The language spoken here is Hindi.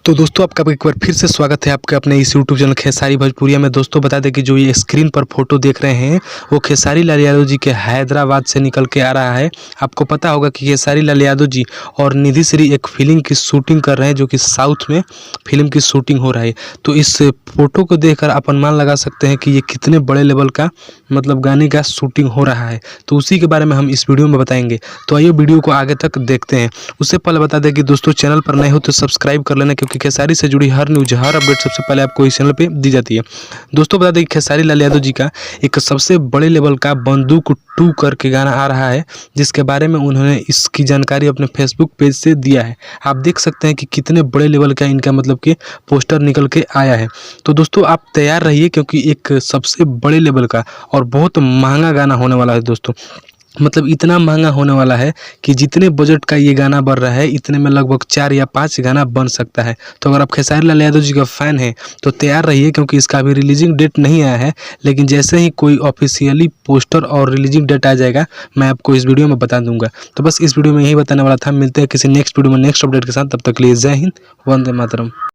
तो दोस्तों आपका एक बार फिर से स्वागत है आपके अपने इस यूट्यूब चैनल खेसारी भोजपुरिया में। दोस्तों बता दें कि जो ये स्क्रीन पर फोटो देख रहे हैं वो खेसारी लाल यादव जी के हैदराबाद से निकल के आ रहा है। आपको पता होगा कि खेसारी लाल यादव जी और निधि श्री एक फिल्म की शूटिंग कर रहे हैं, जो कि साउथ में फिल्म की शूटिंग हो रहा है। तो इस फोटो को देखकर आप अनुमान लगा सकते हैं कि ये कितने बड़े लेवल का मतलब गाने का शूटिंग हो रहा है। तो उसी के बारे में हम इस वीडियो में बताएंगे। तो आइए वीडियो को आगे तक देखते हैं। उससे पहले बता दें कि दोस्तों चैनल पर नए हो तो सब्सक्राइब कर लेना, क्योंकि खेसारी से जुड़ी हर न्यूज हर अपडेट सबसे पहले आपको इस चैनल पे दी जाती है। दोस्तों बता दें कि खेसारी लाल यादव जी का एक सबसे बड़े लेवल का बंदूक 2 करके गाना आ रहा है, जिसके बारे में उन्होंने इसकी जानकारी अपने फेसबुक पेज से दिया है। आप देख सकते हैं कि कितने बड़े लेवल का इनका मतलब कि पोस्टर निकल के आया है। तो दोस्तों आप तैयार रहिए, क्योंकि एक सबसे बड़े लेवल का और बहुत महंगा गाना होने वाला है। दोस्तों मतलब इतना महंगा होने वाला है कि जितने बजट का ये गाना बन रहा है, इतने में लगभग 4 या 5 गाना बन सकता है। तो अगर आप खेसारी लाल यादव जी का फ़ैन हैं तो तैयार रहिए, क्योंकि इसका अभी रिलीजिंग डेट नहीं आया है। लेकिन जैसे ही कोई ऑफिशियली पोस्टर और रिलीजिंग डेट आ जाएगा, मैं आपको इस वीडियो में बता दूंगा। तो बस इस वीडियो में यही बताने वाला था। मिलते हैं किसी नेक्स्ट वीडियो में नेक्स्ट अपडेट के साथ। तब तक के लिए जय हिंद, वंदे मातरम।